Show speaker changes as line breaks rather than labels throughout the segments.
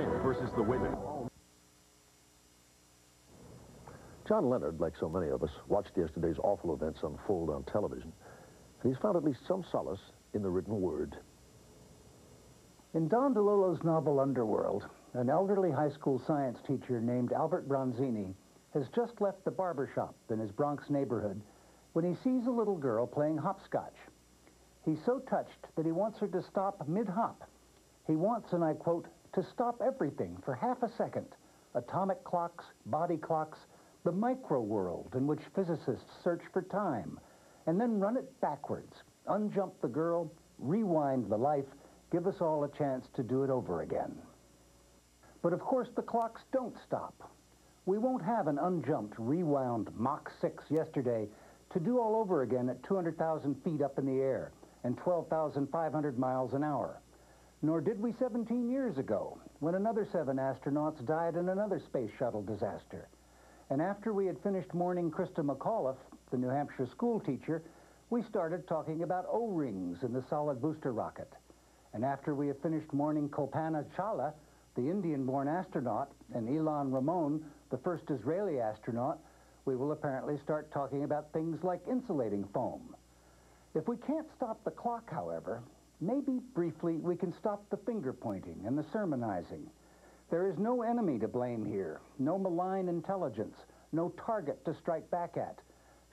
men versus the women.
John Leonard, like so many of us, watched yesterday's awful events unfold on television, and he's found at least some solace in the written word.
In Don DeLillo's novel Underworld, an elderly high school science teacher named Albert Bronzini has just left the barber shop in his Bronx neighborhood when he sees a little girl playing hopscotch. He's so touched that he wants her to stop mid-hop. He wants, and I quote, to stop everything for half a second. Atomic clocks, body clocks, the micro world in which physicists search for time, and then run it backwards, unjump the girl, rewind the life, give us all a chance to do it over again. But of course the clocks don't stop. We won't have an unjumped, rewound Mach 6 yesterday to do all over again at 200,000 feet up in the air and 12,500 miles an hour. Nor did we 17 years ago, when another 7 astronauts died in another space shuttle disaster. And after we had finished mourning Krista McAuliffe, the New Hampshire school teacher, we started talking about O-rings in the solid booster rocket. And after we had finished mourning Kalpana Chawla, the Indian-born astronaut, and Ilan Ramon, the first Israeli astronaut, we will apparently start talking about things like insulating foam. If we can't stop the clock, however, maybe briefly we can stop the finger-pointing and the sermonizing. There is no enemy to blame here, no malign intelligence, no target to strike back at.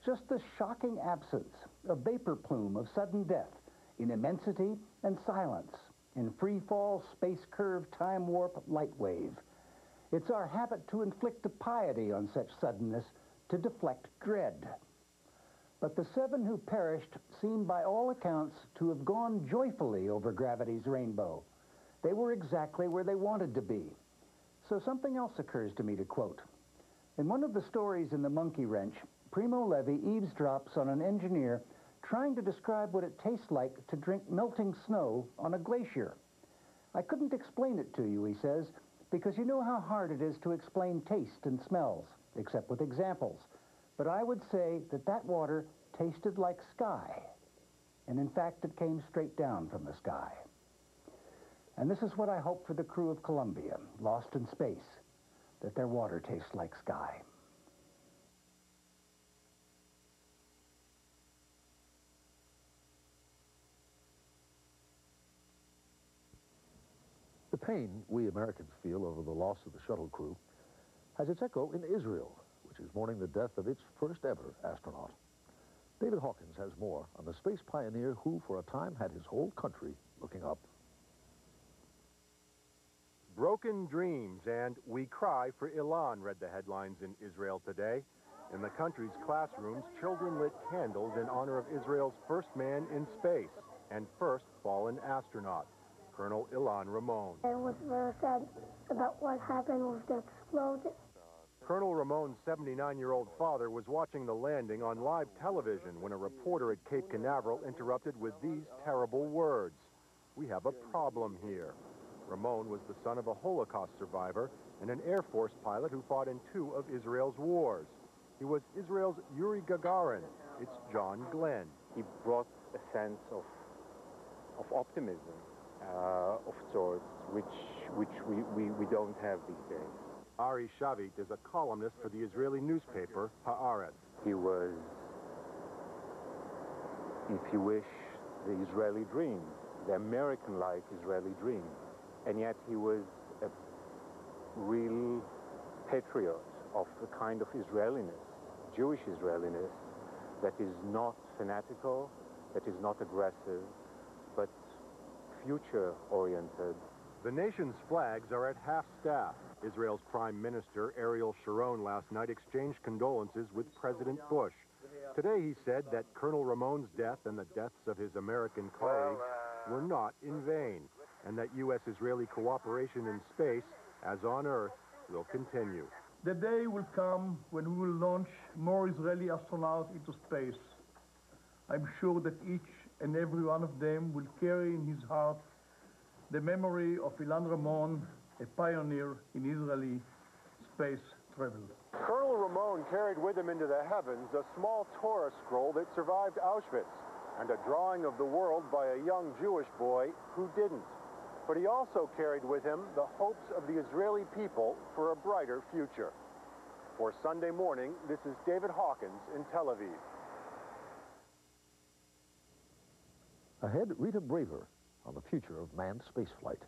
Just the shocking absence, a vapor plume of sudden death, in immensity and silence, in free-fall, space curve, time warp, light wave. It's our habit to inflict a piety on such suddenness, to deflect dread. But the 7 who perished seem by all accounts to have gone joyfully over gravity's rainbow. They were exactly where they wanted to be. So something else occurs to me to quote. In one of the stories in The Monkey Wrench, Primo Levi eavesdrops on an engineer trying to describe what it tastes like to drink melting snow on a glacier. I couldn't explain it to you, he says, because you know how hard it is to explain taste and smells, except with examples. But I would say that that water tasted like sky. And in fact, it came straight down from the sky. And this is what I hope for the crew of Columbia, lost in space, that their water tastes like sky.
The pain we Americans feel over the loss of the shuttle crew has its echo in Israel, which is mourning the death of its first ever astronaut. David Hawkins has more on the space pioneer who, for a time, had his whole country looking up.
Broken dreams and we cry for Ilan, read the headlines in Israel today. In the country's classrooms, children lit candles in honor of Israel's first man in space and first fallen astronaut, Colonel Ilan Ramon.
I was very sad about what happened with the explosion.
Colonel Ramon's 79-year-old father was watching the landing on live television when a reporter at Cape Canaveral interrupted with these terrible words. "We have a problem here." Ramon was the son of a Holocaust survivor and an Air Force pilot who fought in 2 of Israel's wars. He was Israel's Yuri Gagarin. It's John Glenn.
He brought a sense of optimism, of sorts, which we don't have these days.
Ari Shavit is a columnist for the Israeli newspaper Haaretz.
He was, if you wish, the Israeli dream, the American-like Israeli dream. And yet he was a real patriot of the kind of Israeliness, Jewish Israeliness, that is not fanatical, that is not aggressive, but future-oriented.
The nation's flags are at half-staff. Israel's Prime Minister Ariel Sharon last night exchanged condolences with President Bush. Today he said that Colonel Ramon's death and the deaths of his American colleagues were not in vain, and that U.S.-Israeli cooperation in space, as on Earth, will continue.
The day will come when we will launch more Israeli astronauts into space. I'm sure that each and every one of them will carry in his heart the memory of Ilan Ramon, a pioneer in Israeli space travel.
Colonel Ramon carried with him into the heavens a small Torah scroll that survived Auschwitz, and a drawing of the world by a young Jewish boy who didn't. But he also carried with him the hopes of the Israeli people for a brighter future. For Sunday Morning, this is David Hawkins in Tel Aviv.
Ahead, Rita Braver on the future of manned spaceflight.